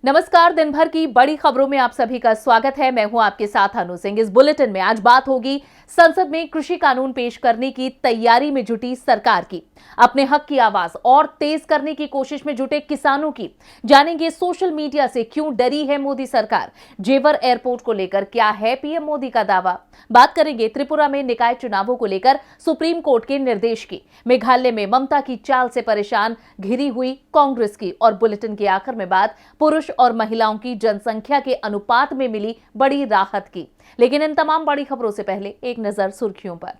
नमस्कार। दिन भर की बड़ी खबरों में आप सभी का स्वागत है। मैं हूं आपके साथ अनु सिंह। इस बुलेटिन में आज बात होगी संसद में कृषि कानून पेश करने की तैयारी में जुटी सरकार की, अपने हक की आवाज और तेज करने की कोशिश में जुटे किसानों की। जानेंगे सोशल मीडिया से क्यों डरी है मोदी सरकार, जेवर एयरपोर्ट को लेकर क्या है पीएम मोदी का दावा। बात करेंगे त्रिपुरा में निकाय चुनावों को लेकर सुप्रीम कोर्ट के निर्देश की, मेघालय में ममता की चाल से परेशान घिरी हुई कांग्रेस की, और बुलेटिन के आखिर में बात पुरुष और महिलाओं की जनसंख्या के अनुपात में मिली बड़ी राहत की। लेकिन इन तमाम बड़ी खबरों से पहले एक नजर सुर्खियों पर।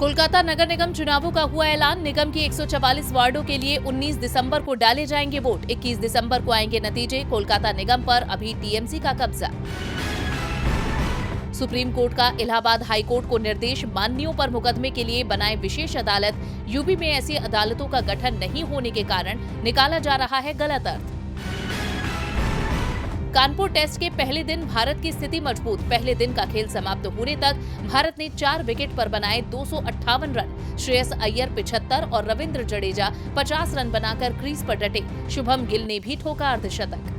कोलकाता नगर निगम चुनावों का हुआ ऐलान। निगम की 144 वार्डों के लिए 19 दिसंबर को डाले जाएंगे वोट। 21 दिसंबर को आएंगे नतीजे। कोलकाता निगम पर अभी टीएमसी का कब्जा। सुप्रीम कोर्ट का इलाहाबाद हाई कोर्ट को निर्देश, माननियों पर मुकदमे के लिए बनाए विशेष अदालत। यूपी में ऐसी अदालतों का गठन नहीं होने के कारण निकाला जा रहा है गलत अर्थ। कानपुर टेस्ट के पहले दिन भारत की स्थिति मजबूत। पहले दिन का खेल समाप्त होने तक भारत ने 4 विकेट पर बनाए 258 रन। श्रेयस अय्यर 75 और रविंद्र जडेजा 50 रन बनाकर क्रीज पर डटे। शुभम गिल ने भी ठोका अर्धशतक।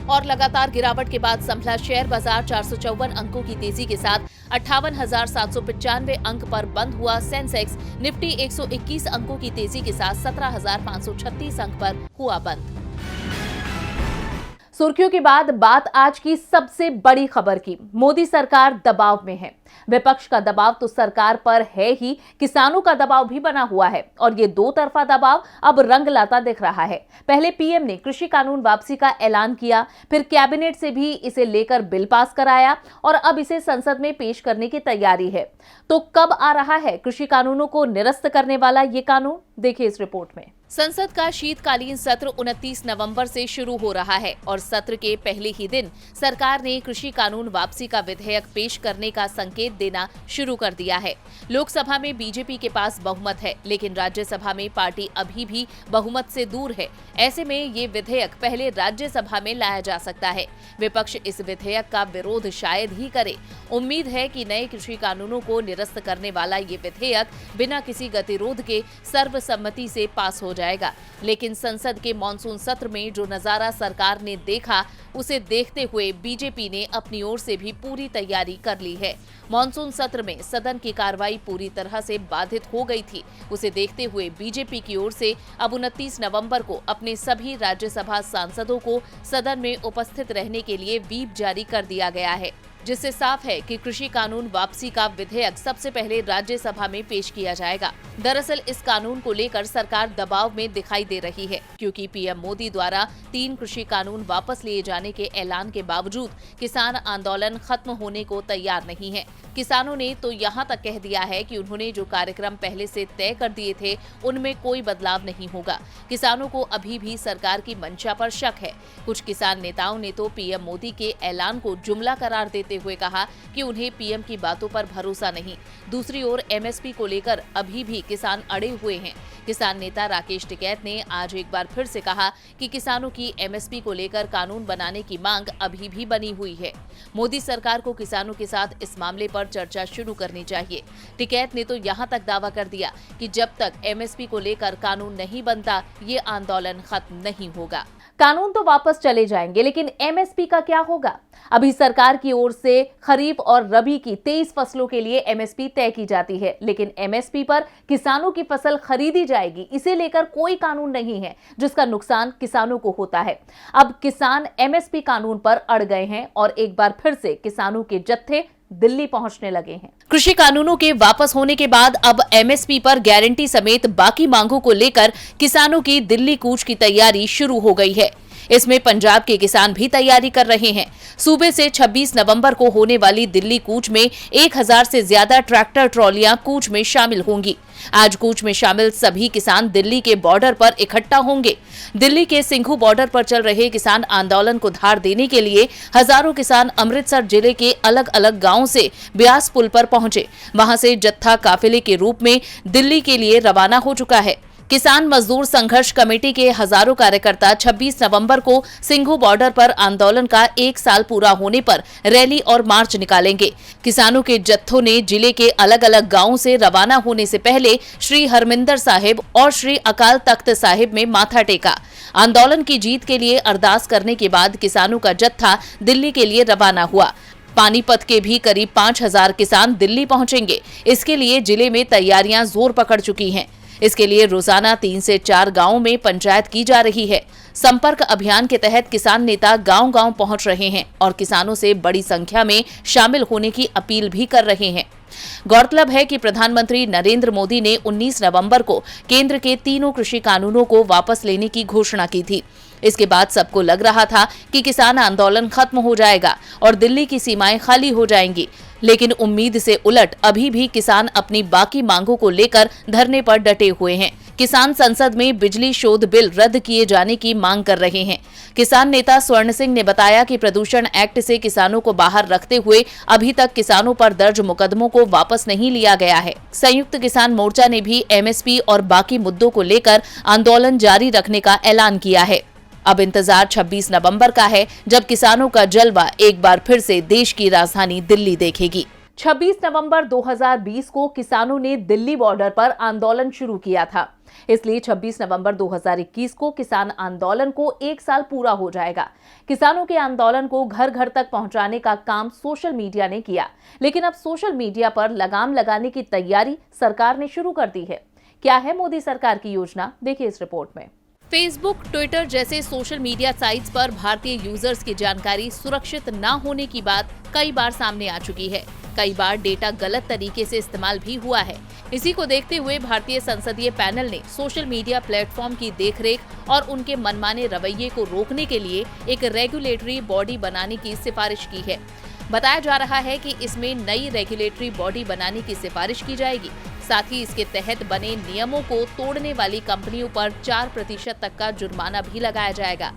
और लगातार गिरावट के बाद संभला शेयर बाजार। 454 अंकों की तेजी के साथ 58,795 अंक पर बंद हुआ सेंसेक्स। निफ्टी 121 अंकों की तेजी के साथ 17,536 अंक पर हुआ बंद। सुर्खियों के बाद बात आज की सबसे बड़ी खबर की। मोदी सरकार दबाव में है। विपक्ष का दबाव तो सरकार पर है ही, किसानों का दबाव भी बना हुआ है, और ये दो तरफा दबाव अब रंग लाता दिख रहा है। पहले पीएम ने कृषि कानून वापसी का ऐलान किया, फिर कैबिनेट से भी इसे लेकर बिल पास कराया, और अब इसे संसद में पेश करने की तैयारी है। तो कब आ रहा है कृषि कानूनों को निरस्त करने वाला ये कानून? देखिए इस रिपोर्ट में। संसद का शीतकालीन सत्र 29 नवंबर से शुरू हो रहा है, और सत्र के पहले ही दिन सरकार ने कृषि कानून वापसी का विधेयक पेश करने का संकेत देना शुरू कर दिया है। लोकसभा में बीजेपी के पास बहुमत है, लेकिन राज्यसभा में पार्टी अभी भी बहुमत से दूर है। ऐसे में ये विधेयक पहले राज्यसभा में लाया जा सकता है। विपक्ष इस विधेयक का विरोध शायद ही करे। उम्मीद है कि नए कृषि कानूनों को निरस्त करने वाला ये विधेयक बिना किसी गतिरोध के सर्वसम्मति से पास हो जाएगा। लेकिन संसद के मॉनसून सत्र में जो नजारा सरकार ने देखा, उसे देखते हुए बीजेपी ने अपनी ओर से भी पूरी तैयारी कर ली है। मॉनसून सत्र में सदन की कार्रवाई पूरी तरह से बाधित हो गई थी। उसे देखते हुए बीजेपी की ओर से अब 29 नवंबर को अपने सभी राज्यसभा सांसदों को सदन में उपस्थित रहने के लिए व्हीप जारी कर दिया गया है, जिससे साफ है कि कृषि कानून वापसी का विधेयक सबसे पहले राज्यसभा में पेश किया जाएगा। दरअसल इस कानून को लेकर सरकार दबाव में दिखाई दे रही है, क्योंकि पीएम मोदी द्वारा 3 कृषि कानून वापस लिए जाने के ऐलान के बावजूद किसान आंदोलन खत्म होने को तैयार नहीं है। किसानों ने तो यहाँ तक कह दिया है कि उन्होंने जो कार्यक्रम पहले से तय कर दिए थे, उनमें कोई बदलाव नहीं होगा। किसानों को अभी भी सरकार की मंशा पर शक है। कुछ किसान नेताओं ने तो पीएम मोदी के ऐलान को जुमला करार देते हुए कहा कि उन्हें पीएम की बातों पर भरोसा नहीं। दूसरी ओर एमएसपी को लेकर अभी भी किसान अड़े हुए हैं। किसान नेता राकेश टिकैत ने आज एक बार फिर से कहा कि किसानों की एमएसपी को लेकर कानून बनाने की मांग अभी भी बनी हुई है। मोदी सरकार को किसानों के साथ इस मामले पर चर्चा शुरू करनी चाहिए। टिकैत ने तो यहाँ तक दावा कर दिया कि जब तक एमएसपी को लेकर कानून नहीं बनता, ये आंदोलन खत्म नहीं होगा। कानून तो वापस चले जाएंगे, लेकिन एमएसपी का क्या होगा? अभी सरकार की ओर से खरीफ और रबी की 23 फसलों के लिए एमएसपी तय की जाती है, लेकिन एमएसपी पर किसानों की फसल खरीदी जाएगी, इसे लेकर कोई कानून नहीं है, जिसका नुकसान किसानों को होता है। अब किसान एमएसपी कानून पर अड़ गए हैं, और एक बार फिर से किसानों के जत्थे दिल्ली पहुंचने लगे हैं। कृषि कानूनों के वापस होने के बाद अब एमएसपी पर गारंटी समेत बाकी मांगों को लेकर किसानों की दिल्ली कूच की तैयारी शुरू हो गई है। इसमें पंजाब के किसान भी तैयारी कर रहे हैं। सूबे से 26 नवंबर को होने वाली दिल्ली कूच में 1000 से ज्यादा ट्रैक्टर ट्रॉलियां कूच में शामिल होंगी। आज कूच में शामिल सभी किसान दिल्ली के बॉर्डर पर इकट्ठा होंगे। दिल्ली के सिंघू बॉर्डर पर चल रहे किसान आंदोलन को धार देने के लिए हजारों किसान अमृतसर जिले के अलग अलग गांवों से ब्यास पुल पर पहुंचे। वहां से जत्था काफिले के रूप में दिल्ली के लिए रवाना हो चुका है। किसान मजदूर संघर्ष कमेटी के हजारों कार्यकर्ता 26 नवंबर को सिंघू बॉर्डर पर आंदोलन का 1 साल पूरा होने पर रैली और मार्च निकालेंगे। किसानों के जत्थों ने जिले के अलग अलग गांवों से रवाना होने से पहले श्री हरमिंदर साहिब और श्री अकाल तख्त साहिब में माथा टेका। आंदोलन की जीत के लिए अरदास करने के बाद किसानों का जत्था दिल्ली के लिए रवाना हुआ। पानीपत के भी करीब 5000 किसान दिल्ली पहुंचेंगे। इसके लिए जिले में तैयारियां जोर पकड़ चुकी हैं। इसके लिए रोजाना 3 से 4 गांवों में पंचायत की जा रही है। संपर्क अभियान के तहत किसान नेता गांव-गांव पहुंच रहे हैं और किसानों से बड़ी संख्या में शामिल होने की अपील भी कर रहे हैं। गौरतलब है कि प्रधानमंत्री नरेंद्र मोदी ने 19 नवंबर को केंद्र के तीनों कृषि कानूनों को वापस लेने की घोषणा की थी। इसके बाद सबको लग रहा था कि किसान आंदोलन खत्म हो जाएगा और दिल्ली की सीमाएं खाली हो जाएंगी, लेकिन उम्मीद से उलट अभी भी किसान अपनी बाकी मांगों को लेकर धरने पर डटे हुए हैं। किसान संसद में बिजली शोध बिल रद्द किए जाने की मांग कर रहे हैं। किसान नेता स्वर्ण सिंह ने बताया कि प्रदूषण एक्ट से किसानों को बाहर रखते हुए अभी तक किसानों पर दर्ज मुकदमों को वापस नहीं लिया गया है। संयुक्त किसान मोर्चा ने भी एमएसपी और बाकी मुद्दों को लेकर आंदोलन जारी रखने का ऐलान किया है। अब इंतजार 26 नवंबर का है, जब किसानों का जलवा एक बार फिर से देश की राजधानी दिल्ली देखेगी। 26 नवंबर 2020 को किसानों ने दिल्ली बॉर्डर पर आंदोलन शुरू किया था। इसलिए 26 नवंबर 2021 को किसान आंदोलन को 1 साल पूरा हो जाएगा। किसानों के आंदोलन को घर घर तक पहुंचाने का काम सोशल मीडिया ने किया, लेकिन अब सोशल मीडिया पर लगाम लगाने की तैयारी सरकार ने शुरू कर दी है। क्या है मोदी सरकार की योजना, देखिए इस रिपोर्ट में। फेसबुक, ट्विटर जैसे सोशल मीडिया साइट्स पर भारतीय यूजर्स की जानकारी सुरक्षित न होने की बात कई बार सामने आ चुकी है। कई बार डेटा गलत तरीके से इस्तेमाल भी हुआ है। इसी को देखते हुए भारतीय संसदीय पैनल ने सोशल मीडिया प्लेटफॉर्म की देखरेख और उनके मनमाने रवैये को रोकने के लिए एक रेगुलेटरी बॉडी बनाने की सिफारिश की है। बताया जा रहा है कि इसमें नई रेगुलेटरी बॉडी बनाने की सिफारिश की जाएगी। साथ ही इसके तहत बने नियमों को तोड़ने वाली कंपनियों पर 4% तक का जुर्माना भी लगाया जाएगा।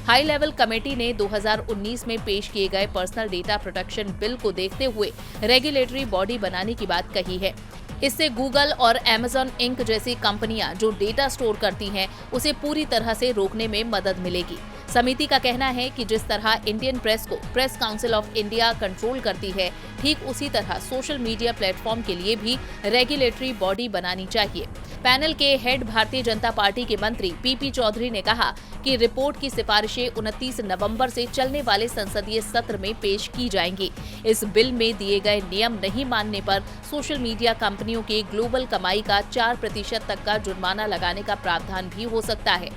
हाई लेवल कमेटी ने 2019 में पेश किए गए पर्सनल डेटा प्रोटेक्शन बिल को देखते हुए रेगुलेटरी बॉडी बनाने की बात कही है। इससे गूगल और अमेज़न इंक जैसी कंपनियां जो डेटा स्टोर करती हैं, उसे पूरी तरह से रोकने में मदद मिलेगी। समिति का कहना है कि जिस तरह इंडियन प्रेस को press council of India control करती है, ठीक उसी तरह सोशल मीडिया प्लेटफॉर्म के लिए भी रेगुलेटरी बॉडी बनानी चाहिए। पैनल के हेड भारतीय जनता पार्टी के मंत्री पीपी चौधरी ने कहा कि रिपोर्ट की सिफारिशें 29 नवंबर से चलने वाले संसदीय सत्र में पेश की जाएंगी। इस बिल में दिए गए नियम नहीं मानने पर सोशल मीडिया कंपनियों के ग्लोबल कमाई का 4% तक का जुर्माना लगाने का प्रावधान भी हो सकता है।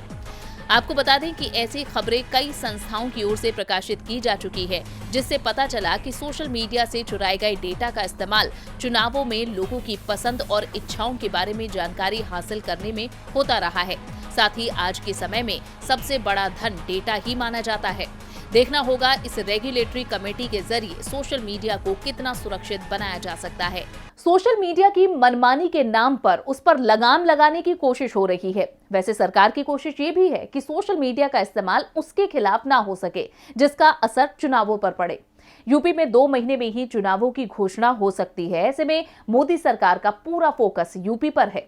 आपको बता दें कि ऐसी खबरें कई संस्थाओं की ओर से प्रकाशित की जा चुकी है, जिससे पता चला कि सोशल मीडिया से चुराए गए डेटा का इस्तेमाल चुनावों में लोगों की पसंद और इच्छाओं के बारे में जानकारी हासिल करने में होता रहा है। साथ ही आज के समय में सबसे बड़ा धन डेटा ही माना जाता है। देखना होगा इस रेगुलेटरी कमेटी के जरिए सोशल मीडिया को कितना सुरक्षित बनाया जा सकता है। सोशल मीडिया की मनमानी के नाम पर उस पर लगाम लगाने की कोशिश हो रही है। वैसे सरकार की कोशिश ये भी है कि सोशल मीडिया का इस्तेमाल उसके खिलाफ ना हो सके, जिसका असर चुनावों पर पड़े। यूपी में 2 महीने में ही चुनावों की घोषणा हो सकती है। ऐसे में मोदी सरकार का पूरा फोकस यूपी पर है।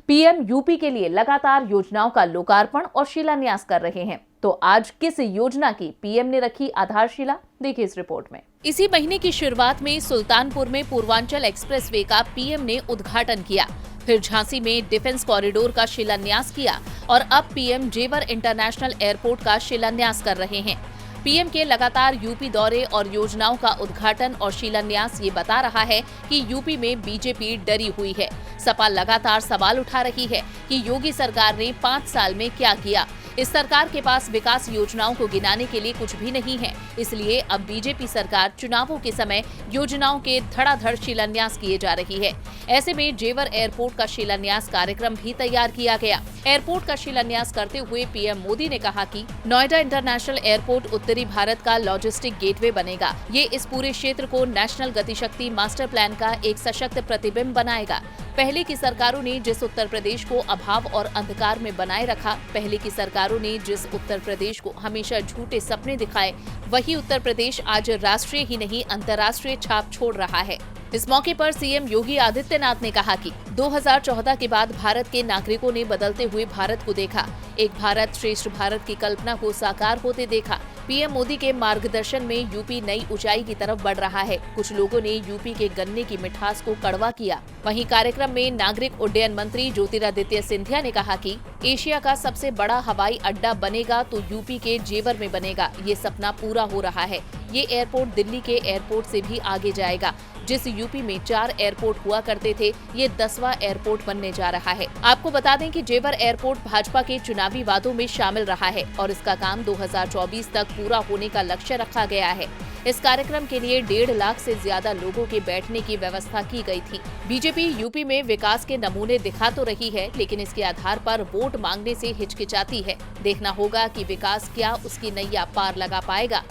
पीएम यूपी के लिए लगातार योजनाओं का लोकार्पण और शिलान्यास कर रहे हैं। तो आज किस योजना की पीएम ने रखी आधारशिला, देखिए इस रिपोर्ट में। इसी महीने की शुरुआत में सुल्तानपुर में पूर्वांचल एक्सप्रेसवे का पीएम ने उद्घाटन किया। फिर झांसी में डिफेंस कॉरिडोर का शिलान्यास किया और अब पीएम जेवर इंटरनेशनल एयरपोर्ट का शिलान्यास कर रहे हैं। पीएम के लगातार यूपी दौरे और योजनाओं का उद्घाटन और शिलान्यास ये बता रहा है कि यूपी में बीजेपी डरी हुई है। सपा लगातार सवाल उठा रही है कि योगी सरकार ने 5 साल में क्या किया। इस सरकार के पास विकास योजनाओं को गिनाने के लिए कुछ भी नहीं है। इसलिए अब बीजेपी सरकार चुनावों के समय योजनाओं के धड़ाधड़ शिलान्यास किए जा रही है। ऐसे में जेवर एयरपोर्ट का शिलान्यास कार्यक्रम भी तैयार किया गया। एयरपोर्ट का शिलान्यास करते हुए पीएम मोदी ने कहा कि नोएडा इंटरनेशनल एयरपोर्ट उत्तरी भारत का लॉजिस्टिक गेटवे बनेगा। ये इस पूरे क्षेत्र को नेशनल गतिशक्ति मास्टर प्लान का एक सशक्त प्रतिबिंब बनाएगा। पहले की सरकारों ने जिस उत्तर प्रदेश को अभाव और अंधकार में बनाए रखा, पहले की सरकारों ने जिस उत्तर प्रदेश को हमेशा झूठे सपने दिखाए, वही उत्तर प्रदेश आज राष्ट्रीय ही नहीं अंतर्राष्ट्रीय छाप छोड़ रहा है। इस मौके पर सीएम योगी आदित्यनाथ ने कहा कि 2014 के बाद भारत के नागरिकों ने बदलते हुए भारत को देखा, एक भारत श्रेष्ठ भारत की कल्पना को साकार होते देखा। पीएम मोदी के मार्गदर्शन में यूपी नई ऊंचाई की तरफ बढ़ रहा है। कुछ लोगों ने यूपी के गन्ने की मिठास को कड़वा किया। वहीं कार्यक्रम में नागरिक उड्डयन मंत्री ज्योतिरादित्य सिंधिया ने कहा कि एशिया का सबसे बड़ा हवाई अड्डा बनेगा तो यूपी के जेवर में बनेगा। ये सपना पूरा हो रहा है। ये एयरपोर्ट दिल्ली के एयरपोर्ट से भी आगे जाएगा। जिस यूपी में 4 एयरपोर्ट हुआ करते थे, ये 10वां एयरपोर्ट बनने जा रहा है। आपको बता दें कि जेवर एयरपोर्ट भाजपा के चुनावी वादों में शामिल रहा है और इसका काम 2024 तक पूरा होने का लक्ष्य रखा गया है। इस कार्यक्रम के लिए 1.5 लाख से ज्यादा लोगों के बैठने की व्यवस्था की गई थी। बीजेपी यूपी में विकास के नमूने दिखा तो रही है, लेकिन इसके आधार पर वोट मांगने से हिचकिचाती है। देखना होगा कि विकास क्या उसकी नैया पार लगा पाएगा।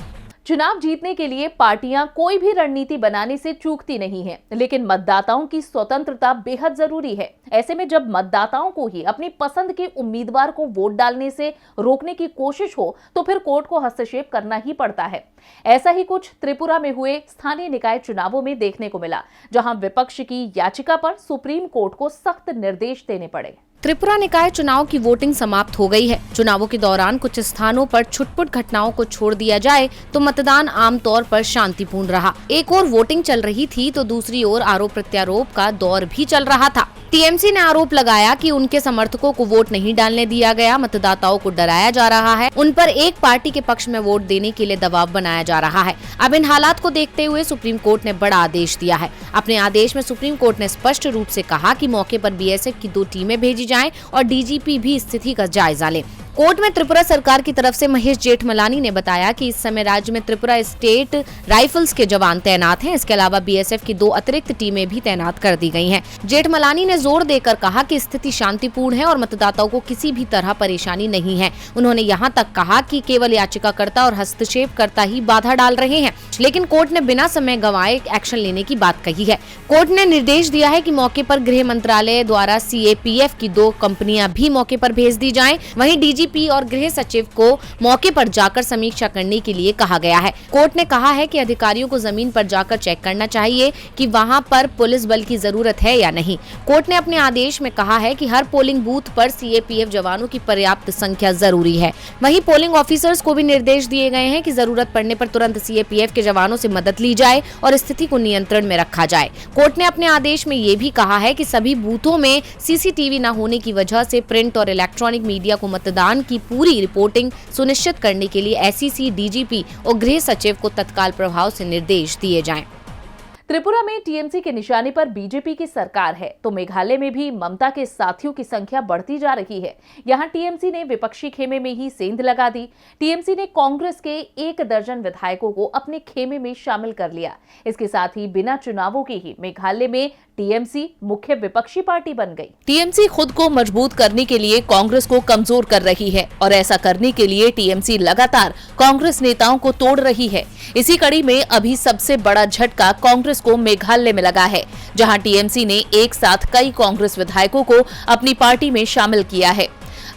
चुनाव जीतने के लिए पार्टियां कोई भी रणनीति बनाने से चूकती नहीं हैं, लेकिन मतदाताओं की स्वतंत्रता बेहद जरूरी है। ऐसे में जब मतदाताओं को ही अपनी पसंद के उम्मीदवार को वोट डालने से रोकने की कोशिश हो, तो फिर कोर्ट को हस्तक्षेप करना ही पड़ता है। ऐसा ही कुछ त्रिपुरा में हुए स्थानीय निकाय चुनावों में देखने को मिला, जहां विपक्ष की याचिका पर सुप्रीम कोर्ट को सख्त निर्देश देने पड़े। त्रिपुरा निकाय चुनाव की वोटिंग समाप्त हो गई है। चुनावों के दौरान कुछ स्थानों पर छुटपुट घटनाओं को छोड़ दिया जाए तो मतदान आमतौर पर शांतिपूर्ण रहा। एक ओर वोटिंग चल रही थी तो दूसरी ओर आरोप प्रत्यारोप का दौर भी चल रहा था। टीएमसी ने आरोप लगाया कि उनके समर्थकों को वोट नहीं डालने दिया गया, मतदाताओं को डराया जा रहा है, उन पर एक पार्टी के पक्ष में वोट देने के लिए दबाव बनाया जा रहा है। अब इन हालात को देखते हुए सुप्रीम कोर्ट ने बड़ा आदेश दिया है। अपने आदेश में सुप्रीम कोर्ट ने स्पष्ट रूप से कहा कि मौके पर बीएसएफ की 2 टीमें भेजी जाएं और डीजीपी भी स्थिति का जायजा ले। कोर्ट में त्रिपुरा सरकार की तरफ से महेश जेठमलानी ने बताया कि इस समय राज्य में त्रिपुरा स्टेट राइफल्स के जवान तैनात हैं। इसके अलावा बीएसएफ की 2 अतिरिक्त टीमें भी तैनात कर दी गई हैं। जेठमलानी ने जोर देकर कहा कि स्थिति शांतिपूर्ण है और मतदाताओं को किसी भी तरह परेशानी नहीं है। उन्होंने यहाँ तक कहा कि केवल याचिकाकर्ता और हस्तक्षेपकर्ता ही बाधा डाल रहे हैं, लेकिन कोर्ट ने बिना समय गंवाए एक्शन लेने की बात कही है। कोर्ट ने निर्देश दिया है कि मौके पर गृह मंत्रालय द्वारा सीएपीएफ की 2 कंपनियां भी मौके पर भेज दी जाएं। वहीं डीजीपी और गृह सचिव को मौके पर जाकर समीक्षा करने के लिए कहा गया है। कोर्ट ने कहा है कि अधिकारियों को जमीन पर जाकर चेक करना चाहिए कि वहां पर पुलिस बल की जरूरत है या नहीं। कोर्ट ने अपने आदेश में कहा है कि हर पोलिंग बूथ पर सीएपीएफ जवानों की पर्याप्त संख्या जरूरी है। वहीं पोलिंग ऑफिसर्स को भी निर्देश दिए गए हैं कि जरूरत पड़ने पर तुरंत सीएपीएफ के जवानों से मदद ली जाए और स्थिति को नियंत्रण में रखा जाए। कोर्ट ने अपने आदेश में ये भी कहा है कि सभी बूथों में सीसीटीवी न होने की वजह से प्रिंट और इलेक्ट्रॉनिक मीडिया को मतदान की पूरी रिपोर्टिंग सुनिश्चित करने के लिए एसईसी, डीजीपी और गृह सचिव को तत्काल प्रभाव से निर्देश दिए जाएं। त्रिपुरा में टीएमसी के निशाने पर बीजेपी की सरकार है, तो मेघालय में भी ममता के साथियों की संख्या बढ़ती जा रही है। यहां टीएमसी ने विपक्षी खेमे में ही सेंध लगा दी। टीएमसी ने कांग्रेस के 1 दर्जन विधायकों को अपने खेमे में शामिल कर लिया। इसके साथ ही बिना चुनावों के ही मेघालय में टीएमसी मुख्य विपक्षी पार्टी बन गई। टीएमसी खुद को मजबूत करने के लिए कांग्रेस को कमजोर कर रही है और ऐसा करने के लिए टीएमसी लगातार कांग्रेस नेताओं को तोड़ रही है। इसी कड़ी में अभी सबसे बड़ा झटका कांग्रेस को मेघालय में लगा है, जहां टीएमसी ने एक साथ कई कांग्रेस विधायकों को अपनी पार्टी में शामिल किया है।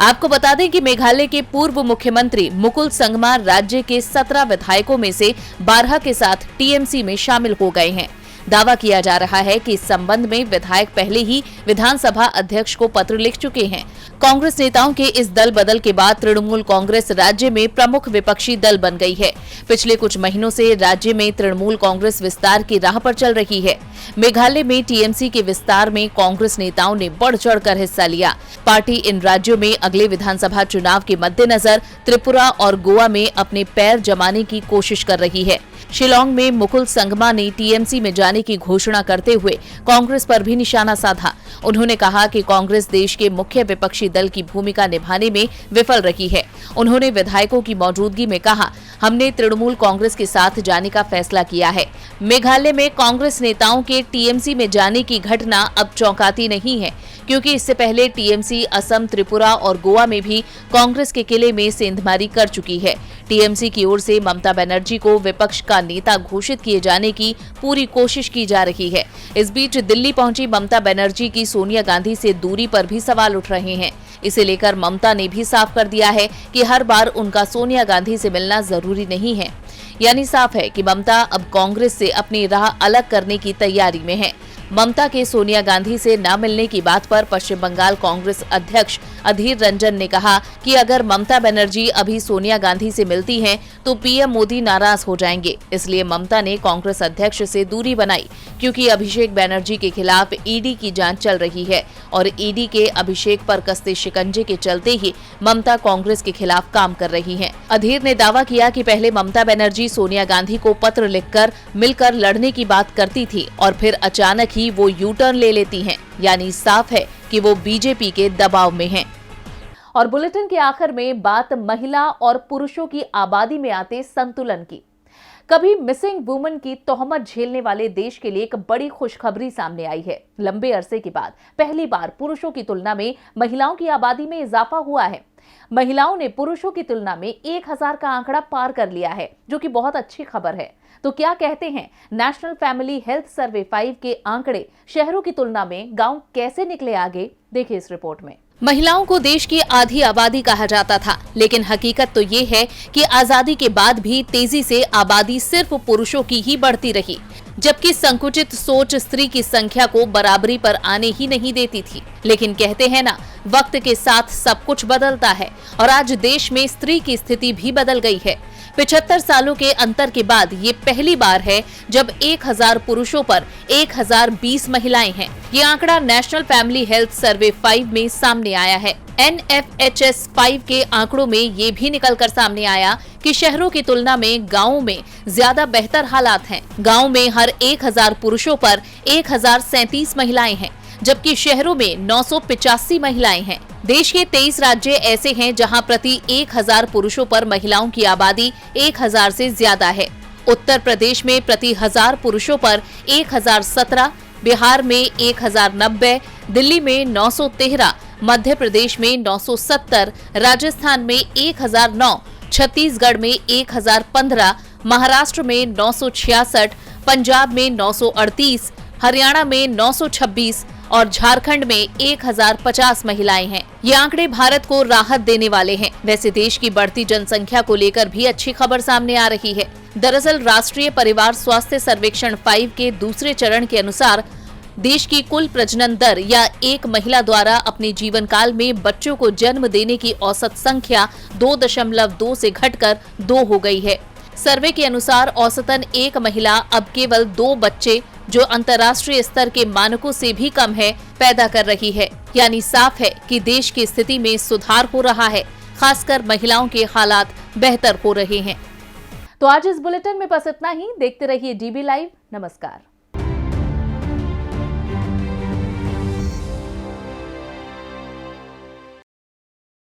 आपको बता दें कि मेघालय के पूर्व मुख्यमंत्री मुकुल संगमा राज्य के 17 विधायकों में से 12 के साथ टीएमसी में शामिल हो गए हैं। दावा किया जा रहा है कि इस संबंध में विधायक पहले ही विधानसभा अध्यक्ष को पत्र लिख चुके हैं। कांग्रेस नेताओं के इस दल बदल के बाद तृणमूल कांग्रेस राज्य में प्रमुख विपक्षी दल बन गई है। पिछले कुछ महीनों से राज्य में तृणमूल कांग्रेस विस्तार की राह पर चल रही है। मेघालय में टीएमसी के विस्तार में कांग्रेस नेताओं ने बढ़ चढ़कर हिस्सा लिया। पार्टी इन राज्यों में अगले विधानसभा चुनाव के मद्देनजर त्रिपुरा और गोवा में अपने पैर जमाने की कोशिश कर रही है। शिलांग में मुकुल संगमा ने टीएमसी में जाने की घोषणा करते हुए कांग्रेस पर भी निशाना साधा। उन्होंने कहा कि कांग्रेस देश के मुख्य विपक्षी दल की भूमिका निभाने में विफल रही है। उन्होंने विधायकों की मौजूदगी में कहा, हमने तृणमूल कांग्रेस के साथ जाने का फैसला किया है। मेघालय में कांग्रेस नेताओं के टीएमसी में जाने की घटना अब चौंकाती नहीं है, क्योंकि इससे पहले टीएमसी असम, त्रिपुरा और गोवा में भी कांग्रेस के किले में सेंधमारी कर चुकी है। टीएमसी की ओर से ममता बनर्जी को विपक्ष का नेता घोषित किए जाने की पूरी कोशिश की जा रही है। इस बीच दिल्ली पहुंची ममता बनर्जी की सोनिया गांधी से दूरी पर भी सवाल उठ रहे हैं। इसे लेकर ममता ने भी साफ कर दिया है कि हर बार उनका सोनिया गांधी से मिलना जरूरी नहीं है। यानी साफ है कि ममता अब कांग्रेस से अपनी राह अलग करने की तैयारी में है। ममता के सोनिया गांधी से न मिलने की बात पर पश्चिम बंगाल कांग्रेस अध्यक्ष अधीर रंजन ने कहा कि अगर ममता बनर्जी अभी सोनिया गांधी से मिलती हैं तो पीएम मोदी नाराज हो जाएंगे। इसलिए ममता ने कांग्रेस अध्यक्ष से दूरी बनाई, क्योंकि अभिषेक बनर्जी के खिलाफ ईडी की जांच चल रही है और ईडी के अभिषेक पर कसते शिकंजे के चलते ही ममता कांग्रेस के खिलाफ काम कर रही हैं। अधीर ने दावा किया कि पहले ममता बनर्जी सोनिया गांधी को पत्र लिखकर मिलकर लड़ने की बात करती थी और फिर अचानक ही वो यू टर्न ले लेती हैं, यानी साफ है कि वो बीजेपी के दबाव में हैं। और बुलेटिन के आखिर में बात महिला और पुरुषों की आबादी में आते संतुलन की। कभी मिसिंग वुमन की तोहमत झेलने वाले देश के लिए एक बड़ी खुशखबरी सामने आई है। लंबे अरसे के बाद पहली बार पुरुषों की तुलना में महिलाओं की आबादी में इजाफा हुआ है। महिलाओं ने पुरुषों की तुलना में 1000 का आंकड़ा पार कर लिया है, जो कि बहुत अच्छी खबर है। तो क्या कहते हैं नेशनल फैमिली हेल्थ सर्वे 5 के आंकड़े? शहरों की तुलना में गांव कैसे निकले आगे, देखिए इस रिपोर्ट में। महिलाओं को देश की आधी आबादी कहा जाता था, लेकिन हकीकत तो ये है कि आजादी के बाद भी तेजी से आबादी सिर्फ पुरुषों की ही बढ़ती रही, जबकि संकुचित सोच स्त्री की संख्या को बराबरी पर आने ही नहीं देती थी। लेकिन कहते हैं ना, वक्त के साथ सब कुछ बदलता है और आज देश में स्त्री की स्थिति भी बदल गई है। 75 सालों के अंतर के बाद ये पहली बार है जब 1000 पुरुषों पर 1020 महिलाएं हैं। ये आंकड़ा नेशनल फैमिली हेल्थ सर्वे 5 में सामने आया है। NFHS 5 के आंकड़ों में ये भी निकलकर सामने आया कि शहरों की तुलना में गांवों में ज्यादा बेहतर हालात हैं। गांव में हर 1000 पुरुषों पर 1037 महिलाएं हैं, जबकि शहरों में 985 महिलाएं हैं। देश के 23 राज्य ऐसे हैं जहां प्रति 1000 पुरुषों पर महिलाओं की आबादी 1000 से ज्यादा है। उत्तर प्रदेश में प्रति 1000 पुरुषों पर 1017, बिहार में 1090, दिल्ली में 913, मध्य प्रदेश में 970, राजस्थान में 1009, छत्तीसगढ़ में 1015, महाराष्ट्र में 966, पंजाब में 938, हरियाणा में 926 और झारखंड में 1050 महिलाएं हैं। ये आंकड़े भारत को राहत देने वाले हैं। वैसे देश की बढ़ती जनसंख्या को लेकर भी अच्छी खबर सामने आ रही है। दरअसल राष्ट्रीय परिवार स्वास्थ्य सर्वेक्षण 5 के दूसरे चरण के अनुसार देश की कुल प्रजनन दर या एक महिला द्वारा अपने जीवन काल में बच्चों को जन्म देने की औसत संख्या 2.2 से घटकर 2 हो गई है। सर्वे के अनुसार औसतन एक महिला अब केवल 2 बच्चे, जो अंतर्राष्ट्रीय स्तर के मानकों से भी कम है, पैदा कर रही है। यानी साफ है कि देश की स्थिति में सुधार हो रहा है, खासकर महिलाओं के हालात बेहतर हो रहे हैं। तो आज इस बुलेटिन में बस इतना ही। देखते रहिए DB लाइव। नमस्कार।